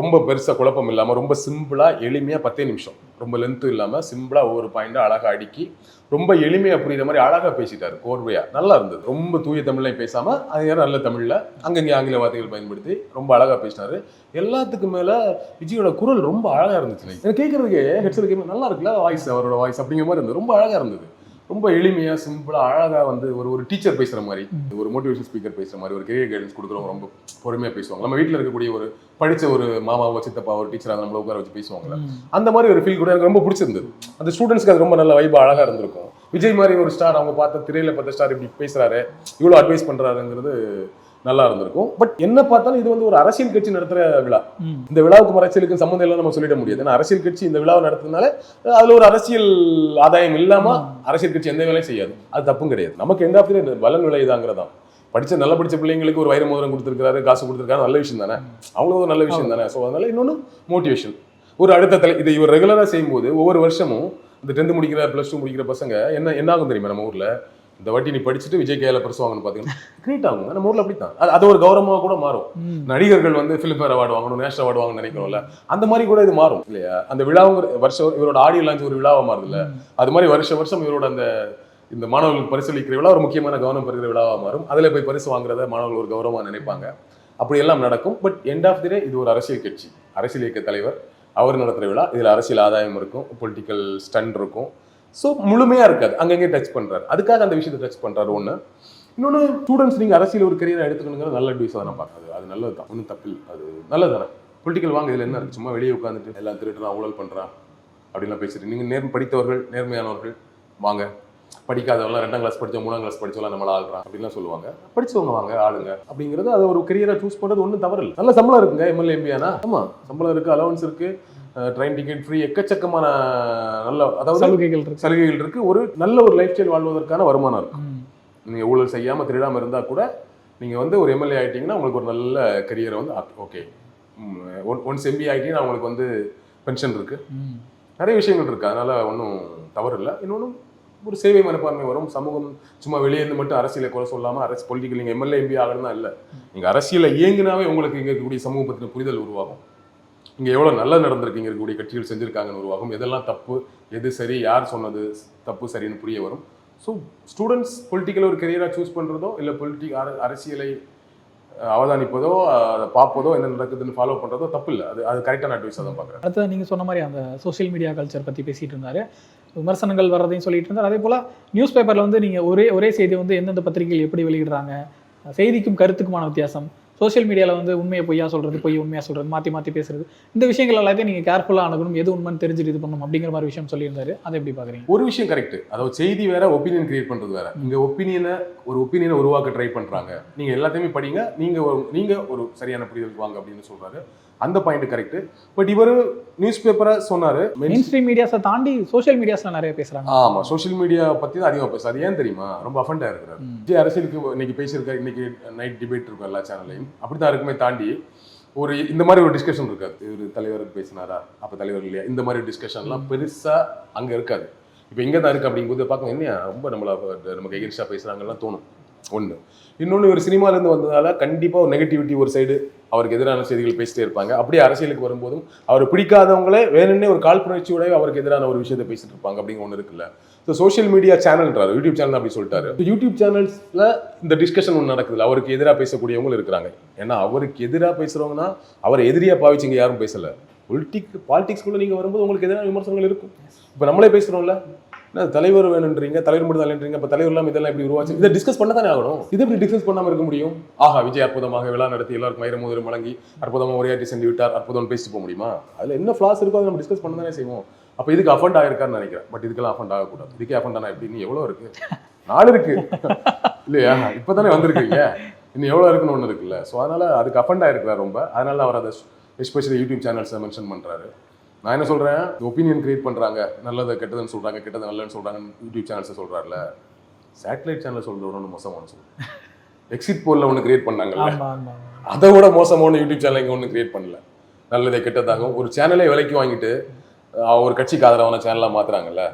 ரொம்ப பெருசாக குழப்பம் இல்லாமல், ரொம்ப சிம்பிளா எளிமையாக 10 நிமிஷம், ரொம்ப லென்த்து இல்லாமல் சிம்பிளா ஒவ்வொரு பாயிண்டா அழகா அடுக்கி ரொம்ப எளிமையா புரியுற மாதிரி அழகா பேசிட்டாரு. கோர்வையா நல்லா இருந்தது. ரொம்ப தூய தமிழ்லையும் பேசாம அது நல்ல தமிழ்ல அங்கங்கே ஆங்கில வார்த்தைகள் பயன்படுத்தி ரொம்ப அழகா பேசினாரு. எல்லாத்துக்கும் மேல விஜயோட குரல் ரொம்ப அழகா இருந்துச்சு. எனக்கு கேட்கறதுக்கு ஹெட்செட் நல்லா இருக்குல்ல வாய்ஸ், அவரோட வாய்ஸ் அப்படிங்கிற மாதிரி இருந்தது. ரொம்ப அழகா இருந்தது. ரொம்ப எளிமையா சிம்பிளா அழகா வந்து ஒரு டீச்சர் பேசுற மாதிரி, ஒரு மோட்டிவேஷன் ஸ்பீக்கர் பேசுற மாதிரி, ஒரு கெரியர் கைடன்ஸ் கொடுக்குறவங்க ரொம்ப பொறுமையா பேசுவாங்க. நம்ம வீட்டில் இருக்கக்கூடிய ஒரு படிச்ச ஒரு மாமாவோ சித்தப்பா ஒரு டீச்சர் அதை நம்மள உட்கார வச்சு பேசுவாங்கல்ல, அந்த மாதிரி ஒரு ஃபீல் கூட எனக்கு ரொம்ப பிடிச்சிருந்தது. அந்த ஸ்டூடெண்ட்ஸ்க்கு அது ரொம்ப நல்ல வைபா அழகா இருந்திருக்கும். விஜய் மாதிரி ஒரு ஸ்டார், அவங்க பார்த்த திரையில பார்த்த ஸ்டார் இப்படி பேசுறாரு, இவ்வளவு அட்வைஸ் பண்றாருங்கிறது நல்லா இருந்திருக்கும். பட் என்ன பார்த்தாலும் இது வந்து ஒரு அரசியல் கட்சி நடத்துற விழா. இந்த விழாவுக்கு அரசியலுக்கு சம்மந்தம் இல்லைன்னு நம்ம சொல்லிட முடியாது. ஏன்னா அரசியல் கட்சி இந்த விழாவை நடத்துறதுனால அதுல ஒரு அரசியல் ஆதாயம் இல்லாம அரசியல் கட்சி எந்த வேலையும் செய்யாது. அது தப்பும் கிடையாது. நமக்கு எந்த ஆப்ஷன் பலன் விளையுதாங்கிறதா. நல்லா படிச்ச பிள்ளைங்களுக்கு ஒரு வைர மோதிரம் கொடுத்துருக்காரு, காசு கொடுத்துருக்காரு, நல்ல விஷயம் தானே, அவங்களுக்கு ஒரு நல்ல விஷயம் தானே. ஸோ அதனால இன்னொன்று மோட்டிவேஷன், ஒரு அடுத்த இதை இவர் ரெகுலராக செய்யும்போது ஒவ்வொரு வருஷமும் இந்த 10th முடிக்கிற +2 முடிக்கிற பசங்க என்ன ஆகும் தெரியுமா, நம்ம ஊர்ல இந்த வாட்டி நீ படிச்சுட்டு விஜய் கையில பரிசு வாங்கணும் பாத்தீங்கன்னா கிரியேட் ஆகும். நம்ம ஊர்ல அப்படித்தான். அது ஒரு கௌரவமா கூட மாறும். நடிகர்கள் வந்து ஃபிலிம்ஃபேர் அவார்டு வாங்கணும், நேஷனல் அவார்டு வாங்கணும்னு நினைக்கிறோம்ல, அந்த மாதிரி கூட இது மாறும் இல்லையா. அந்த விழாவுங்கிற வருஷம் இவரோட ஆடியோ லான்ச் ஒரு விழாவா மாறுது இல்ல, அது மாதிரி வருஷம் இவரோட இந்த மாணவர்களுக்கு பரிசளிக்கிற விழா ஒரு முக்கியமான கவனம் பெறுகிற விழாவா மாறும். அதுல போய் பரிசு வாங்குறத மாணவர்கள் ஒரு கௌரவமா நினைப்பாங்க. அப்படி எல்லாம் நடக்கும். பட் எண்ட் ஆஃப் தி டே இது ஒரு அரசியல் கட்சி, அரசியல் இயக்க தலைவர், அவர் நடத்துகிற விழா. இதில் அரசியல் ஆதாயம் இருக்கும், பொலிட்டிக்கல் ஸ்டண்ட் இருக்கும். ஸோ முழுமையாக இருக்காது, அங்கங்கே டச் பண்ணுறாரு, அதுக்காக அந்த விஷயத்தை டச் பண்ணுறாரு. ஒன்று. இன்னொன்று, ஸ்டூடெண்ட்ஸ் நீங்கள் அரசியல் ஒரு கரியரை எடுத்துக்கணுங்கிற நல்ல அட்வைஸாக நான் பார்க்குறது. அது நல்லது தான், ஒன்றும் தப்பில், அது நல்லது தானே. பொலிட்டிக்கல் வாங்க இதில் என்ன இருக்குது, சும்மா வெளியே உட்காந்துட்டு எல்லாம் திருட்டுறான் ஊழல் பண்ணுறான் அப்படின்லாம் பேசிட்டு, நீங்கள் படித்தவர்கள் நேர்மையானவர்கள் வாங்க, படிக்காதவங்களாம் 2ஆம் கிளாஸ் படித்தவங்க 3ஆம் கிளாஸ் படித்தவங்களாம் நம்மள ஆள்றான் அப்படின்லாம் சொல்லுவாங்க. படிச்சவங்க வாங்க ஆளுங்க அப்படிங்கிறது, அது ஒரு கரியரை சூஸ் பண்ணுறது ஒன்றும் தவறு இல்லை. நல்ல சம்பளம் இருக்குங்க, எம்எல்ஏ எம்பியானா. ஆமாம், சம்பளம் இருக்குது, அலவன்ஸ் இருக்குது, ட்ரெயின் டிக்கெட் ஃப்ரீ, எக்கச்சக்கமான நல்ல அதாவது சலுகைகள் இருக்கு. ஒரு நல்ல ஒரு லைஃப் ஸ்டைல் வாழ்வதற்கான வருமானம் இருக்கு. நீங்க ஊழல் செய்யாம திருடாம இருந்தா கூட நீங்க வந்து ஒரு எம்எல்ஏ ஆயிட்டீங்கன்னா உங்களுக்கு ஒரு நல்ல கரியரை வந்து ஓகே. ஒன்ஸ் எம்பி ஆயிட்டீங்கன்னா உங்களுக்கு வந்து பென்ஷன் இருக்கு, நிறைய விஷயங்கள் இருக்கு. அதனால ஒன்றும் தவறு இல்லை. இன்னொன்று, ஒரு சேவை மனப்பான்மை வரும். சமூகம் சும்மா வெளியே இருந்து மட்டும் அரசியலை குறை சொல்லாம பொலிட்டிக்கல் நீங்க எம்எல்ஏ எம்பி ஆகணும் தான் இல்லை, நீங்க அரசியலை இயங்கினாவே உங்களுக்கு இங்க இருக்கக்கூடிய சமூக பத்தின புரிதல் உருவாகும். இங்க எவ்வளவு நல்லது நடந்திருக்கு, இங்க இருக்கக்கூடிய கட்சிகள் செஞ்சிருக்காங்கன்னு உருவாகும். எதெல்லாம் தப்பு, எது சரி, யார் சொன்னது தப்பு சரின்னு புரிய வரும். ஸோ ஸ்டூடெண்ட்ஸ் பொலிட்டிக்கல் ஒரு கெரியரா சூஸ் பண்றதோ இல்லை அரசியலை அவதானிப்பதோ அதை பார்ப்பதோ என்ன நடக்குதுன்னு ஃபாலோ பண்றதோ தப்பு இல்லை. அது கரெக்டான அட்வைஸாக தான் பார்க்குறேன். அடுத்தது நீங்க சொன்ன மாதிரி அந்த சோஷியல் மீடியா கல்ச்சர் பத்தி பேசிட்டு இருந்தாரு, விமர்சனங்கள் வர்றதையும் சொல்லிட்டு இருந்தார். அதே போல நியூஸ் பேப்பர்ல வந்து நீங்க ஒரே செய்தி வந்து எந்தெந்த பத்திரிகைகள் எப்படி வெளியிடுறாங்க, செய்திக்கும் கருத்துக்குமான வித்தியாசம், சோஷியல் மீடியாவில் வந்து உண்மையை பொய்யா சொல்றது, பொய் உண்மையா சொல்றது, மாற்றி பேசுறது, இந்த விஷயங்கள் எல்லாத்தையும் நீங்கள் கேர்ஃபுல்லாக அணுகணும், எது உண்மைன்னு தெரிஞ்சுட்டு இது பண்ணணும் அப்படிங்கிற மாதிரி விஷயம் சொல்லியிருந்தாரு. அதை எப்படி பார்க்குறீங்க? ஒரு விஷயம் கரெக்ட், அதாவது செய்தி வேற, ஒப்பீனியன் கிரியேட் பண்ணுறது வேற. இங்கே ஒப்பீனியனை உருவாக்க ட்ரை பண்ணுறாங்க. நீங்கள் எல்லாத்தையுமே படிங்க, நீங்கள் ஒரு சரியான புரிதலுக்கு வாங்க அப்படின்னு சொல்றாரு. அந்த பாயிண்ட் கரெக்ட். பட் இவர் நியூஸ் பேப்பரை சொன்னாரு, மெயின் ஸ்ட்ரீம் மீடியாஸை தாண்டி சோஷியல் மீடியாஸ்ல நிறைய பேசுறாங்க. ஆமா, சோஷியல் மீடியா பத்தி தான் அதிகமாக பேசுறாரு. அது ஏன் தெரியுமா, ரொம்ப அஃபண்டா இருக்கிறாரு. விஜய் அரசியலுக்கு இன்னைக்கு பேசியிருக்காரு, இன்னைக்கு நைட் டிபேட் இருக்கும் எல்லா சேனல்லையும். அப்படித்தான் இருக்குமே தாண்டி ஒரு இந்த மாதிரி ஒரு டிஸ்கஷன் இருக்காது. ஒரு தலைவர் பேசினாரா அப்ப தலைவர் இல்லையா, இந்த மாதிரி டிஸ்கஷன்லாம் பெருசா அங்க இருக்காது. இப்போ இங்கே தான் இருக்கு அப்படிங்கும்போது பார்க்க என்ன ரொம்ப நமக்கு எகென்ஸ்டா பேசுறாங்கலாம் தோணும். ஒன்று. இன்னொன்று, ஒரு சினிமாலேருந்து வந்ததால கண்டிப்பாக ஒரு நெகட்டிவிட்டி ஒரு சைடு அவருக்கு எதிரான செய்திகள் பேசிட்டே இருப்பாங்க. அப்படியே அரசியலுக்கு வரும்போதும் அவர் பிடிக்காதவங்களே வேணும்னே ஒரு காழ்ப்புணர்ச்சியோட அவருக்கு எதிரான ஒரு விஷயத்தை பேசிட்டு இருப்பாங்க அப்படிங்கிற ஒன்று இருக்குல்ல. ஸோ சோஷியல் மீடியா சேனல்ன்றாரு, யூடியூப் சேனல் அப்படி சொல்லிட்டாரு. யூடியூப் சேனல்ஸில் இந்த டிஸ்கஷன் ஒன்று நடக்குதுல்ல, அவருக்கு எதிராக பேசக்கூடியவங்களும் இருக்கிறாங்க. ஏன்னா அவருக்கு எதிராக பேசுகிறவங்கன்னா அவரை எதிரியாக பாவிச்சு இங்கே யாரும் பேசலை. பாலிடிக்ஸ்குள்ளே நீங்கள் வரும்போது உங்களுக்கு எதிரான விமர்சனங்கள் இருக்கும். இப்போ நம்மளே பேசுகிறோம்ல, என்ன தலைவர் வேணுன்றீங்க, தலைவர் மட்டும் தலைன்றீங்க, இப்போ தலைவர் இல்லாமல் இதெல்லாம் எப்படி உருவாச்சு, இதை டிஸ்கஸ் பண்ண தானே ஆகணும். இதை எப்படி டிஸ்கஸ் பண்ணாமல் இருக்க முடியும்? ஆஹா, விஜய் அற்புதமாக விழா நடத்தி எல்லாருக்கும் மயிர மோதிரம் வழங்கி அற்புதமாக உரையாற்றி சென்று விட்டார், அற்புதம் பேசிட்டு போக முடியுமா? அதில் என்ன ஃபிளாஸ் இருக்கோ அதை நம்ம டிஸ்கஸ் பண்ண தானே செய்வோம். அப்போ இதுக்கு அஃபண்ட் ஆகிருக்காருன்னு நினைக்கிறேன். பட் இதுக்கெல்லாம் அஃபண்ட் ஆகக்கூடாது. இதுக்கே அஃபண்ட் ஆனா எப்படி? இன்னும் எவ்வளோ இருக்கு? 4 இருக்கு இல்லையா? இப்போ தானே வந்திருக்கீங்க, இன்னும் எவ்வளோ இருக்குன்னு ஒன்று இருக்குல்ல. ஸோ அதனால அதுக்கு அஃபண்ட் ஆகிருக்கிறார் ரொம்ப. அதனால அவர் அதை எஸ்பெஷலி யூடியூப் சேனல்ஸை மென்ஷன் பண்ணுறாரு. நான் என்ன சொல்கிறேன், ஒப்பீனியன் கிரியேட் பண்ணுறாங்க, நல்லது கெட்டதுன்னு சொல்கிறாங்க, கெட்டது நல்லதுன்னு சொல்கிறாங்க, யூடியூப் சேனல்ஸை சொல்கிறாருல. சேட்டலைட் சேனல் சொல்கிற ஒன்று மோசமான சொல்லுங்கள். எக்ஸிட் போலில் ஒன்று கிரியேட் பண்ணாங்கல்ல, அதை விட மோசமான யூடியூப் சேனல் இங்கே ஒன்று கிரியேட் பண்ணல. நல்லதை கெட்டதாகவும் ஒரு சேனலே விலைக்கு வாங்கிட்டு ஒரு கட்சிக்கு ஆதரவான சேனலாக மாற்றுறாங்கல்ல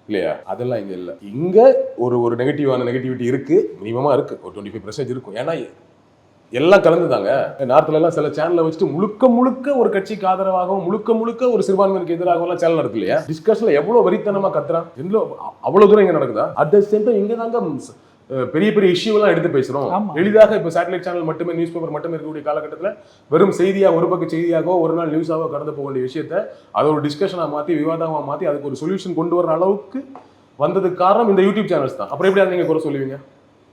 இல்லையா? அதெல்லாம் இங்கே இல்லை. இங்கே ஒரு நெகட்டிவிட்டி இருக்குது, மினிமமாக இருக்குது, ஒரு 25% இருக்கும். ஏன்னா எல்லாம் கலந்துதாங்க. நார்த்ல எல்லாம் சில சேனலை வச்சுட்டு முழுக்க ஒரு கட்சிக்கு ஆதரவாகவும் முழுக்க ஒரு சிறுபான்மையினருக்கு எதிராகவும் சேனல் நடக்கு இல்லையா? டிஸ்கஷன்ல எவ்வளவு வரித்தனமா கத்துறான், அவ்வளவு தூரம் இங்க நடக்குதா? அட் த சேம் டைம் இங்க தாங்க பெரிய இஷ்யூ எல்லாம் எடுத்து பேசுறோம். எளிதாக இப்ப சேட்டலைட் சேனல் மட்டுமே, நியூஸ் பேப்பர் மட்டுமே இருக்கக்கூடிய காலகட்டத்தில் வெறும் செய்தியா, ஒரு பக்க செய்தியாகவோ ஒரு நாள் நியூஸாவோ கடந்து போக வேண்டிய விஷயத்த அதை ஒரு டிஸ்கஷனா மாத்தி, விவாதமா மாத்தி அதுக்கு ஒரு சொல்யூஷன் கொண்டு வர அளவுக்கு வந்ததுக்கு காரணம் இந்த யூடியூப் சேனல்ஸ் தான். அப்புறம் எப்படி நீங்க குறை சொல்லுவீங்க?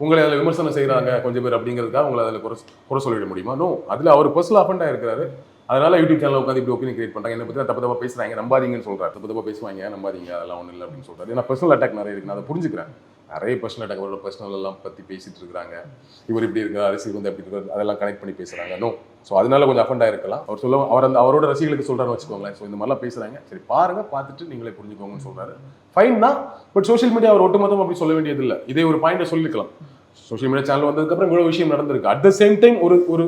உங்களை அதில் விமர்சனம் செய்கிறாங்க கொஞ்சம் பேர் அப்படிங்கிறதுக்காக உங்களை அதில் குறை சொல்லிட முடியுமா? நோ. அதில் அவர் பர்சனல் அஃபெண்டாக இருக்கிறாரு. அதனால யூடியூப் சேனல் உட்காந்து இப்படி ஒப்பீனியன் கிரியேட் பண்ணுறாங்க, என்னை பற்றி தப்பு பேசுகிறாங்க, நம்பாதீங்கன்னு சொல்கிறார். தப்பு பேசுவாங்க, நம்பாதீங்க, அதெல்லாம் ஒன்றும் இல்லை அப்படின்னு சொல்கிறாரு. ஏன்னா பர்சனல் அட்டாக் நிறைய இருக்குது, நான் அதை புரிஞ்சுக்கிறேன். நிறைய பர்சனல் அட்டாக், அவரோட பர்சனல் எல்லாம் பற்றி பேசிட்டு இருக்கிறாங்க. இவர் இப்படி இருக்கார், அரசியல் வந்து அப்படி இருக்காரு, அதெல்லாம் கனெக்ட் பண்ணி பேசுகிறாங்க. நோ. ஸோ அதனால கொஞ்சம் அஃபெண்டாக இருக்கலாம். அவர் சொல்ல அவரோட ரசிகர்களுக்கு சொல்கிறான்னு வச்சுக்கோங்களேன். ஸோ இந்த மாதிரிலாம் பேசுகிறாங்க, சரி பாருங்க, பார்த்துட்டு நீங்களே புரிஞ்சுக்கோங்கன்னு சொல்கிறாரு. ஃபைன் தான். பட் சோஷியல் மீடியா அவர் ஒட்டுமொத்தம் அப்படி சொல்ல வேண்டியது இல்லை. இதே ஒரு பாயிண்டை சொல்லிக்கலாம். சோஷியல் மீடியா சேனல் வந்ததுக்கப்புறம் இவ்வளோ விஷயம் நடந்திருக்கு. அட் த சேம் டைம் ஒரு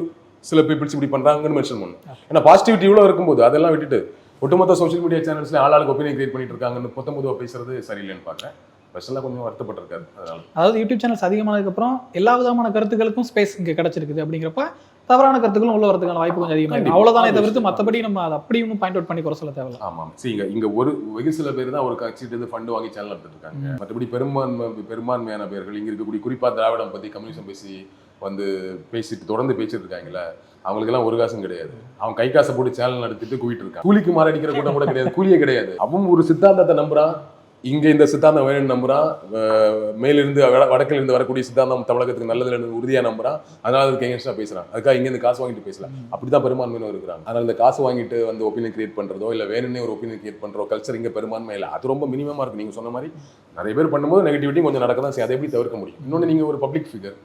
சில பீப்பிள்ஸ் இப்படி பண்ணுறாங்கன்னு மென்ஷன் பண்ணும். ஏன்னா பாசிட்டிவிட்டி இவ்வளோ இருக்கும்போது அதெல்லாம் விட்டுட்டு ஒட்டுமொத்த சோஷியல் மீடியா சேனல்ஸ்ல ஆளாளுக்கு ஒப்பீனியன் கிரியேட் பண்ணிட்டு இருக்காங்கன்னு பொதுவாக பேசுறது சரியில்லைன்னு பார்க்குறேன். பர்சனலாக கொஞ்சம் வருத்தப்பட்டிருக்காரு. அதாவது யூடியூப் சேனல்ஸ் அதிகமானதுக்கப்புறம் எல்லா விதமான கருத்துக்களுக்கும் ஸ்பேஸ் இங்கே கிடைச்சிருக்குது. அப்படிங்கிறப்ப தவறான கருத்துக்களும் உள்ள வரதுக்கான வாய்ப்பு கொஞ்சம் அதிகமாக. அவ்வளோதானே தவிர்த்து மற்றபடி நம்ம அதை அப்படி ஒன்றும் பாயிண்ட் அவுட் பண்ணி குறை சொல்ல தேவையில்லை. ஆமாம். சரி, இங்கே ஒரு வெகு சில பேர் தான் ஒரு கட்சிட்டு ஃபண்டு வாங்கி சேனல் எடுத்துட்டு இருக்காங்க. மற்றபடி பெரும்பான்மையான பேர்கள் இங்கே இருக்கக்கூடிய குறிப்பாக திராவிடம் பற்றி கம்யூனிசம் பேசிட்டு தொடர்ந்து பேசிட்டு இருக்காங்களே, அவங்களுக்கெல்லாம் ஒரு காசும் கிடையாது. அவன் கை காசை போட்டு சேனல் நடத்திட்டு கூப்பிட்டு இருக்கான். கூலிக்கு மாரடிக்கிற கூட்டம் கூட கிடையாது, கூலியே கிடையாது. அவன் ஒரு சித்தாந்தத்தை நம்புறான், இங்கே இந்த சித்தாந்தம் வேணும்னு நம்புறான், மேலிருந்து வடக்கிலிருந்து வரக்கூடிய சித்தாந்தம் தமிழகத்துக்கு நல்லதுன்னு உறுதியாக நம்புறான். அதனால அதுக்கு எங்கேஸ்டாக பேசுறான். அதுக்காக இங்கேருந்து காசு வாங்கிட்டு பேசலாம். அப்படிதான் பெரும்பான்மையினர் இருக்கிறாங்க. அதனால இந்த காசு வாங்கிட்டு வந்து ஒப்பீனியன் கிரியேட் பண்றதோ இல்லை வேணும்னே ஒரு ஒப்பீனியன் கிரியேட் பண்றோ கல்ச்சர் இங்கே பெரும்பான்மை இல்லை. அது ரொம்ப மினிமமாக இருக்கு. நீங்க சொன்ன மாதிரி நிறைய பேர் பண்ணும்போது நெகட்டிவிட்டி கொஞ்சம் நடக்க தான் செய்யும். அதை எப்படி தவிர்க்க முடியும்? இன்னொன்று, நீங்க ஒரு பப்ளிக் ஃபிகர்,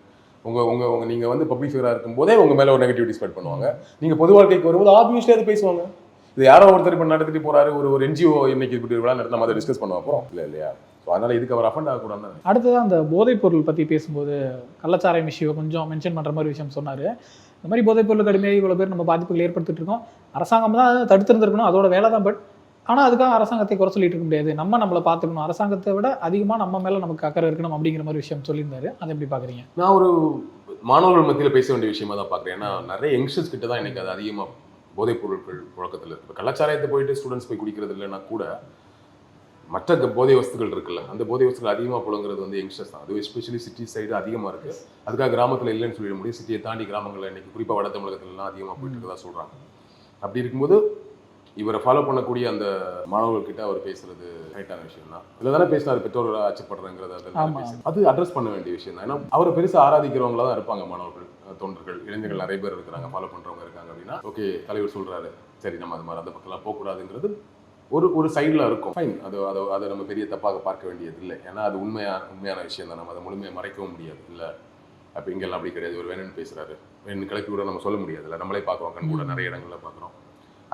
நீங்க வந்து பப்ளிக் ஃபிகரா இருக்கும் போதே உங்க மேல ஒரு நெகட்டிவிட்டி ஸ்ப்ரெட் பண்ணுவாங்க. நீங்க பொது வாழ்க்கைக்கு வரும்போது ஆப்வியஸ்லி அதை பேசுவாங்க. இது யாரோ ஒருத்தர் இப்போ நடத்திட்டு போறாரு, ஒரு NGO இன்னைக்கு இப்படி விழா நடத்த நம்ம அதை டிஸ்கஸ் பண்ண போறோம் இல்லையா? ஸோ அதனால இதுக்கு அவர் அஃபண்ட் ஆகக்கூடாது. அடுத்ததான் அந்த போதைப் பொருள் பற்றி பேசும்போது கள்ளச்சாராயம் இஷ்யூ கொஞ்சம் மென்ஷன் பண்ணுற மாதிரி விஷயம் சொன்னார். இந்த மாதிரி போதைப் பொருளுக்கு அடிமையாக இவ்வளோ பேர் நம்ம பாதிப்புகள் ஏற்படுத்திட்டு இருக்கோம். அரசாங்கம் தான் தடுத்திருந்திருக்கணும், அதோட வேலை தான். பட் ஆனால் அதுக்காக அரசாங்கத்தை குறை சொல்லிட்டு இருக்க முடியாது. நம்மளை பார்த்துக்கணும், அரசாங்கத்தை விட அதிகமாக நம்ம மேலே நமக்கு அக்கறை இருக்கணும் அப்படிங்கிற மாதிரி விஷயம் சொல்லியிருந்தாரு. அதை எப்படி பார்க்குறீங்க? நான் ஒரு மாணவர்கள் மத்தியில் பேச வேண்டிய விஷயமா தான் பார்க்குறேன். ஏன்னா நிறைய யங்ஸ்டர்ஸ் கிட்ட தான் எனக்கு அது அதிகமாக போதைப் பொருட்கள் புழக்கத்தில் இருக்குது. இப்போ கலாச்சாரத்தை போயிட்டு ஸ்டூடெண்ட்ஸ் போய் குடிக்கிறது இல்லைன்னா கூட மற்ற போதை வஸ்துகள் இருக்குல்ல, அந்த போதை வஸ்துகள் அதிகமாக புழங்குறது வந்து யங்ஸ்டர்ஸ் தான். அது எஸ்பெஷலி சிட்டி சைடு அதிகமாக இருக்குது. அதுக்காக கிராமத்தில் இல்லைன்னு சொல்லிட முடியும். சிட்டியை தாண்டி கிராமங்களில் இன்னைக்கு குறிப்பாக வட தமிழகத்துலலாம் அதிகமாக போயிட்டு இருக்கதா சொல்கிறாங்க. அப்படி இருக்கும்போது இவரை ஃபாலோ பண்ணக்கூடிய அந்த மாணவர்கள்கிட்ட அவர் பேசுறது ரைட்டான விஷயம் தான். இதில் தானே பேசினார் பெற்றோர் ஆச்சப்படுறங்கிறது. அது அட்ரஸ் பண்ண வேண்டிய விஷயம் தான். ஏன்னா அவரை பெருசாக ஆராதிக்கிறவங்களா தான் இருப்பாங்க மாணவர்கள், தொண்டர்கள், இளைஞர்கள் நிறைய பேர் இருக்கிறாங்க, ஃபாலோ பண்ணுறவங்க இருக்காங்க. அப்படின்னா ஓகே, தலைவர் சொல்கிறாரு, சரி நம்ம அது மாதிரி அந்த பக்கம்லாம் போகக்கூடாதுங்கிறது ஒரு சைடில் இருக்கும். ஃபைன், அதை நம்ம பெரிய தப்பாக பார்க்க வேண்டியது இல்லை. ஏன்னா அது உண்மையான விஷயம் தான். நம்ம அதை முழுமையாக மறைக்கவும் முடியாது இல்லை. அப்போ இங்கெல்லாம் அப்படி கிடையாது. ஒரு வேணும்னு பேசுகிறாரு, வேணும்னு கிளப்பி கூட நம்ம சொல்ல முடியாது இல்லை. நம்மளே பார்க்குறோம், கண் கூட நிறைய இடங்களில் பார்க்குறோம்.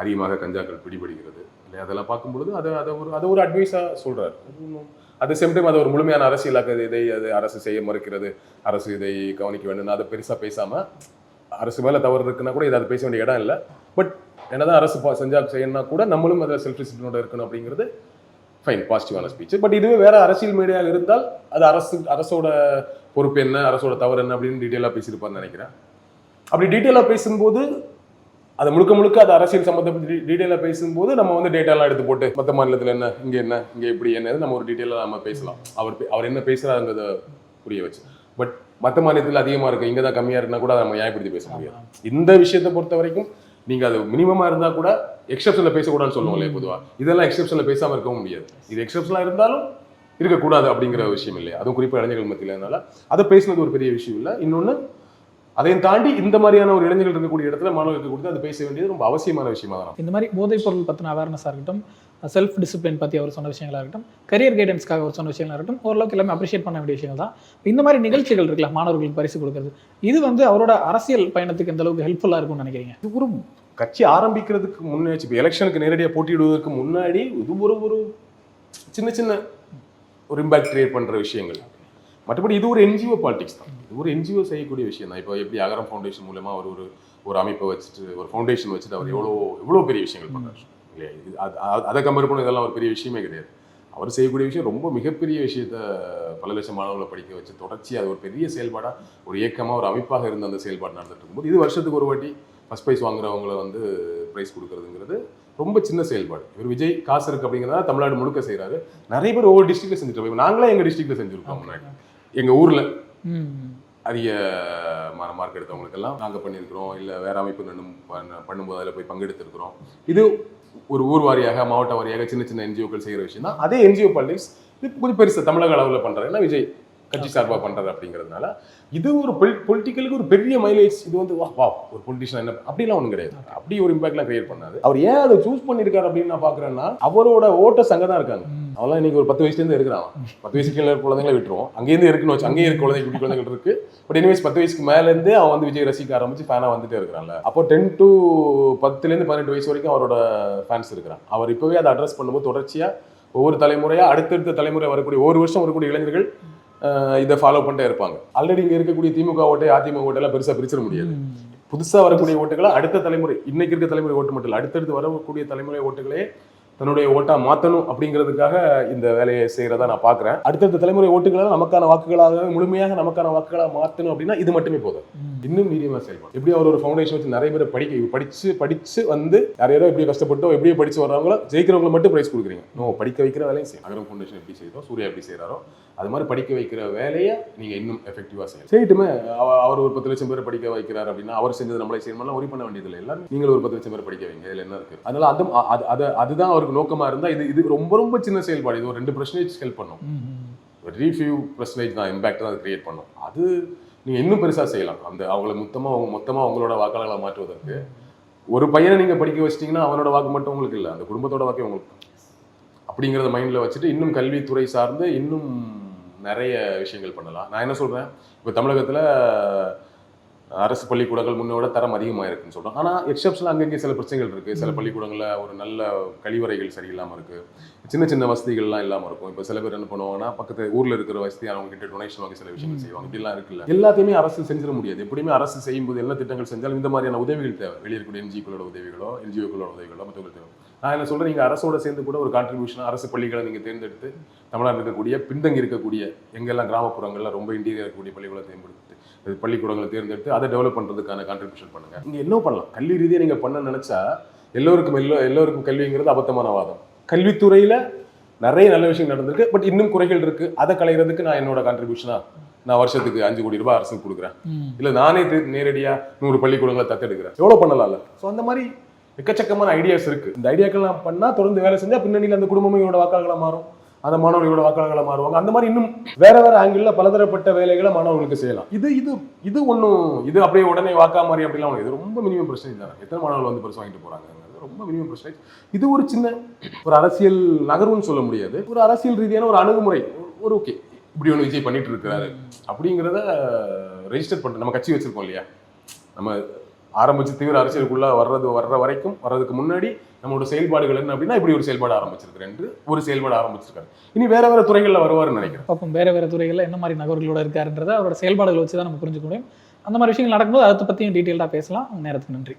அதிகமாக கஞ்சாக்கள் பிடிபடுகிறது இல்லை. அதெல்லாம் பார்க்கும்பொழுது அதை ஒரு அட்வைஸாக சொல்கிறார். அது சேம் டைம் அதை ஒரு முழுமையான அரசியலாக்குது. அது அரசு செய்ய மறுக்கிறது, அரசு இதை கவனிக்க வேண்டும், அதை பெருசாக பேசாமல் அரசு மேலே தவறு இருக்குன்னா கூட இதை அது பேச வேண்டிய இடம் இல்லை. பட் என்னதான் அரசு செய்யணும்னா கூட நம்மளும் அதில் செல்ஃப் டிசிப்ளினோட இருக்கணும் அப்படிங்கிறது ஃபைன், பாசிட்டிவான ஸ்பீச். பட் இதுவே வேற அரசியல் மீடியாக இருந்தால் அது அரசோட பொறுப்பு என்ன, அரசோட தவறு என்ன அப்படின்னு டீட்டெயிலாக பேசியிருப்பான்னு நினைக்கிறேன். அப்படி டீட்டெயிலாக பேசும்போது அது முழுக்க அது அரசியல் சம்மந்தப்பட்ட டீட்டெயிலாக பேசும்போது நம்ம வந்து டேட்டாலாம் எடுத்து போட்டு மற்ற மாநிலத்தில் என்ன, இங்கே இப்படி என்னது நம்ம ஒரு டீட்டெயிலாக நம்ம பேசலாம். அவர் என்ன பேசுகிறாங்கிறத புரிய வச்சு. பட் மற்ற மாநிலத்தில் அதிகமாக இருக்குது, இங்கே தான் கம்மியாக இருக்குன்னா கூட அதை நம்ம நியாயப்படுத்தி பேச முடியாது. இந்த விஷயத்தை பொறுத்த வரைக்கும் நீங்கள் அது மினிமமாக இருந்தால் கூட எக்ஸப்ஷனில் பேசக்கூடாதுன்னு சொல்லுவோம் இல்லையா பொதுவாக. இதெல்லாம் எக்ஸப்ஷனில் பேசாமல் இருக்கவும் முடியாது. இது எக்ஸப்ஷனாக இருந்தாலும் இருக்கக்கூடாது அப்படிங்கிற விஷயம் இல்லையா. அதுவும் குறிப்பாக இளைஞர்கள் மத்தியில். அதனால அதை பேசுனது ஒரு பெரிய விஷயம் இல்லை. இன்னொன்று அதையும் தாண்டி இந்த மாதிரியான ஒரு இளைஞர்கள் இருக்கக்கூடிய இடத்துல மாணவர்களுக்கு கொடுத்து அது பேச வேண்டியது ரொம்ப அவசியமான விஷயமா தான். இந்த மாதிரி போதைப் பொருள் பற்றின அவேர்னஸாக இருக்கட்டும், செல்ஃப் டிசிப்ளின் பற்றி அவர் சொன்ன விஷயங்களாக இருக்கட்டும், கரியர் கைடன்ஸ்க்காக அவர் சொன்ன விஷயங்களாக இருக்கட்டும், ஓரளவுக்கு எல்லாமே அப்ரிஷியேட் பண்ண வேண்டிய விஷயங்கள் தான். இந்த மாதிரி நிகழ்ச்சிகள் இருக்குல்ல, மாணவர்களுக்கு பரிசு கொடுக்குறது, இது வந்து அவரோட அரசியல் பயணத்துக்கு எந்த அளவுக்கு ஹெல்ப்ஃபுல்லாக இருக்கும்னு நினைக்கிறீங்க? இது ஒரு கட்சி ஆரம்பிக்கிறதுக்கு முன்னாடி, இப்போ எலெக்ஷனுக்கு நேரடியாக போட்டியிடுவதற்கு முன்னாடி இது ஒரு சின்ன ஒரு இம்பாக்ட் கிரியேட் பண்ணுற விஷயங்கள். மற்றபடி இது ஒரு என்ஜிஓ பாலிடிக்ஸ் தான். இது ஒரு என்ஜிஓ செய்யக்கூடிய விஷயம் தான். இப்போ எப்படி அகரம் ஃபவுண்டேஷன் மூலமாக அவர் ஒரு அமைப்பை வச்சுட்டு, ஒரு ஃபவுண்டேஷன் வச்சுட்டு அவர் எவ்வளோ பெரிய விஷயங்கள் பண்ணுறாரு இல்லையா. இது அதை கம்பேர் பண்ண இதெல்லாம் ஒரு பெரிய விஷயமே கிடையாது. அவர் செய்யக்கூடிய விஷயம் ரொம்ப மிகப்பெரிய விஷயத்த பல லட்சம் மாணவர்களை படிக்க வச்சு தொடர்ச்சி அது ஒரு பெரிய செயல்பாடாக, ஒரு இயக்கமாக, ஒரு அமைப்பாக இருந்த அந்த செயல்பாடு நடந்துட்டு இருக்கும்போது இது வருஷத்துக்கு ஒரு வாட்டி ஃபர்ஸ்ட் ப்ரைஸ் வாங்குறவங்களை வந்து ப்ரைஸ் கொடுக்குறதுங்கிறது ரொம்ப சின்ன செயல்பாடு. இவர் விஜய் காசு இருக்கு அப்படிங்கிறத தமிழ்நாடு முழுக்க செய்கிறாரு. நிறைய பேர் ஒவ்வொரு டிஸ்ட்ரிக்ட்ல செஞ்சுட்டு போய் நாங்களே எங்கள் டிஸ்ட்ரிக்ட்ல செஞ்சுருக்கோம். முன்னாடி எங்கள் ஊரில் அதிக மார்க் எடுத்தவங்களுக்கெல்லாம் நாங்கள் பண்ணியிருக்கிறோம். இல்லை வேற அமைப்பு பண்ணும்போது அதில் போய் பங்கெடுத்துருக்கிறோம். இது ஒரு ஊர் வாரியாக, மாவட்ட வாரியாக சின்ன என்ஜிஓக்கள் செய்கிற விஷயம் தான். அதே என்ஜிஓ பாலிடிக்ஸ் இது கொஞ்சம் பெருசு தமிழக அளவில் பண்ணுறது. ஏன்னா விஜய் கட்சி சார்பாக பண்ணுறது அப்படிங்கிறதுனால இது ஒரு பொலிட்டிக்கலுக்கு ஒரு பெரிய மைலேஜ். இது வந்து வா ஒரு பொலிட்டிஷியன் என்ன அப்படிலாம் ஒன்றும் கிடையாது. அப்படி ஒரு இம்பாக்ட்லாம் கிரியேட் பண்ணாது. அவர் ஏன் அதை சூஸ் பண்ணியிருக்காரு அப்படின்னு நான் பார்க்குறேன்னா, அவரோட ஓட்டர்ஸ் அங்கே தான் இருக்காங்க. அவெல்லாம் இன்னைக்கு ஒரு 10 வயசுலேருந்து இருக்கிறான். 10 வயசுக்கு கீழே குழந்தைங்களை விட்டுருவோம். அங்கேருந்து இருக்குன்னு வச்சு அங்கேயே இருக்க குழந்தை, குட்டி குழந்தைகள் இருக்கு. பட் எனிவேஸ் 10 வயசுக்கு மேலேருந்து அவன் வந்து விஜய் ரசிக்க ஆரம்பிச்சு ஃபேனாக வந்துட்டே இருக்கிறான்ல. அப்போ 10 to 10 18 வயசு வரைக்கும் அவரோட ஃபேன்ஸ் இருக்கிறான். அவர் இப்போவே அதை அட்ரஸ் பண்ணும்போது தொடர்ச்சியாக ஒவ்வொரு தலைமுறையாக அடுத்தடுத்த தலைமுறை வரக்கூடிய ஒரு வருஷம் வரக்கூடிய இளைஞர்கள் இதை ஃபாலோ பண்ணிட்டே இருப்பாங்க. ஆல்ரெடி இங்கே இருக்கக்கூடிய திமுக ஓட்டை, அதிமுக ஓட்டெல்லாம் பெருசாக பிரிச்சிட முடியாது. புதுசாக வரக்கூடிய ஓட்டுகளை அடுத்த தலைமுறை, இன்னைக்கு இருக்க தலைமுறை ஓட்டு மட்டும் இல்லை, அடுத்தடுத்து வரக்கூடிய தலைமுறை ஓட்டுகளே தன்னுடைய ஓட்டா மாற்றணும் அப்படிங்கிறதுக்காக இந்த வேலையை செய்கிறதா நான் பார்க்குறேன். அடுத்தடுத்த தலைமுறை ஓட்டுகளை நமக்கான வாக்குகளாக, முழுமையாக நமக்கான வாக்குகளாக மாற்றணும் அப்படின்னா இது மட்டுமே போதும். இன்னும் மீடியமாக செயல்படும். எப்படி அவர் ஒரு ஃபவுண்டேஷன் வச்சு நிறைய பேர் படிச்சு வந்து நிறைய பேர் எப்படி கஷ்டப்பட்டோ எப்படியே படிச்சு வர்றவங்களோ ஜெயிக்கிறவங்களை மட்டும் ப்ரைஸ் கொடுக்குறீங்க. படிக்க வைக்கிற வேலையும் செய்யும். அகரம் ஃபவுண்டேஷன் எப்படி செய்தோ, சூர்யா எப்படி செய்கிறாரோ அது மாதிரி படிக்க வைக்கிற வேலையை நீங்கள் இன்னும் எஃபெக்டிவாக செய்யட்டுமே. அவர் ஒரு 10 லட்சம் பேர் படிக்க வைக்கிறார் அப்படின்னா அவர் செஞ்சது நம்மளே செய்யணும்னா ஒரி பண்ண வேண்டியதில்லை. எல்லாரும் நீங்கள் ஒரு 10 லட்சம் பேர் படிக்க வைங்க, இதில் என்ன இருக்குது. அதனால அதுதான் அவருக்கு நோக்கமாக இருந்தால் இது ரொம்ப சின்ன செயல்பாடு. இது ஒரு 2% ஹெல்ப் பண்ணும். ஒரு 3% தான் இம்பாக்ட் தான் அது கிரியேட் பண்ணும். அது நீங்கள் இன்னும் பெருசாக செய்யலாம். அந்த அவங்களை மொத்தமாக அவங்களோட வாக்காளர்களை மாற்றுவதற்கு ஒரு பையனை நீங்கள் படிக்க வச்சிட்டிங்கன்னா அவனோட வாக்கு மட்டும் உங்களுக்கு இல்லை, அந்த குடும்பத்தோட வாக்கே உங்களுக்கு அப்படிங்கிறத மைண்டில் வச்சுட்டு இன்னும் கல்வித்துறை சார்ந்து இன்னும் நிறைய விஷயங்கள் பண்ணலாம். நான் என்ன சொல்கிறேன், இப்போ தமிழகத்தில் அரசு பள்ளிக்கூடங்கள் முன்னோட தரம் அதிகமாக இருக்குன்னு சொல்கிறோம். ஆனால் எக்ஸப்ஷனில் அங்கங்கே சில பிரச்சனைகள் இருக்குது. சில பள்ளிக்கூடங்களில் ஒரு நல்ல கழிவறைகள் சரியில்லாமல் இருக்குது, சின்ன வசதிகள்லாம் இல்லாமல் இருக்கும். இப்போ சில பேர் என்ன பண்ணுவாங்கன்னா பக்கத்து ஊரில் இருக்கிற வசதி அவங்க கிட்ட டொனேஷன் வாங்கி சில விஷயங்கள் செய்வாங்க. இப்படிலாம் இருக்குல்ல, எல்லாத்தையுமே அரசு செஞ்சிட முடியாது. எப்படியுமே அரசு செய்யும்போது என்ன திட்டங்கள் செஞ்சாலும் இந்த மாதிரியான உதவிகள் தேவை. வெளியே இருக்கக்கூடிய என்ஜிஓக்களோட உதவிகளோ மற்றவர்கள் தேவை. நான் என்ன சொல்கிறேன், நீங்கள் அரசோட சேர்ந்து கூட ஒரு கான்ட்ரிபியூஷன் அரசு பள்ளிகளை நீங்கள் தேர்ந்தெடுத்து தமிழ்நாட்டில் இருக்கக்கூடிய பின்தங்கி இருக்கக்கூடிய எங்கெல்லாம் கிராமப்புறங்களில் ரொம்ப இன்டீரியர் இருக்கக்கூடிய பள்ளிக்கூடங்களை தேர்ந்தெடுத்து அதை டெவலப் பண்ணுறதுக்கான கான்ட்ரிபியூஷன் பண்ணுங்க. நீங்கள் என்ன பண்ணலாம், கல்வி ரீதியாக நீங்கள் பண்ண நினச்சா எல்லோருக்கும் கல்விங்கிறது அபத்தமான வாதம். கல்வித்துறையில் நிறைய நல்ல விஷயம் நடந்திருக்கு. பட் இன்னும் குறைகள் இருக்குது. அதை களைகிறதுக்கு நான் என்னோட கான்ட்ரிபியூஷனாக நான் வருஷத்துக்கு 5 கோடி ரூபாய் அரசுக்கு கொடுக்குறேன். இல்லை நானே நேரடியாக 100 பள்ளிக்கூடங்களை தத்தெடுக்கிறேன். எவ்வளோ பண்ணலாம்ல. ஸோ அந்த மாதிரி எக்கச்சக்கமான ஐடியாஸ் இருக்குது. இந்த ஐடியாக்கள்லாம் பண்ணால் தொடர்ந்து வேலை செஞ்சால் பின்னணியில் அந்த குடும்பமே இவரோட வாக்காளர்களாக மாறும், அந்த மாணவர்களோட வாக்காளர்களாக மாறுவாங்க. அந்த மாதிரி இன்னும் வேற ஆங்கிளில் பலதரப்பட்ட வேலைகளை மாணவர்களுக்கு செய்யலாம். இது ஒன்றும் இது அப்படியே உடனே வாக்கா மாதிரி அப்படிலாம் இது ரொம்ப மினிமம் பர்சன்டேஜ் தானே. எத்தனை மாணவர்கள் வந்து பரிசு வாங்கிட்டு போகிறாங்க, ரொம்ப மினிமம் பர்சன்டேஜ். இது ஒரு சின்ன ஒரு அரசியல் நகர்வுன்னு சொல்ல முடியாது. ஒரு அரசியல் ரீதியான ஒரு அணுகுமுறை. ஒரு ஓகே இப்படி ஒன்று விஜய் பண்ணிட்டு இருக்கிறாரு அப்படிங்கிறத ரெஜிஸ்டர் பண்ணிட்டு நம்ம கட்சி வச்சிருக்கோம் இல்லையா. நம்ம ஆரம்பிச்சு தீவிர அரசியலுக்குள்ள வர்ற வரைக்கும் வர்றதுக்கு முன்னாடி நம்மளோட செயல்பாடுகள் என்ன அப்படின்னா இப்படி ஒரு செயல்பாடு ஆரம்பிச்சிருக்காரு. இனி வேற துறைகளில் வருவாருன்னு நினைக்கிறேன். பார்ப்போம் வேற துறைகளில் என்ன மாதிரி நகர்களோட இருக்காருன்றதை அவரோட செயல்பாடுகள் வச்சு தான் நம்ம புரிஞ்சுக்க முடியும். அந்த மாதிரி விஷயங்கள் நடக்கும்போது அதை பற்றியும் டீட்டெயிலாக பேசலாம். நேரத்துக்கு நன்றி.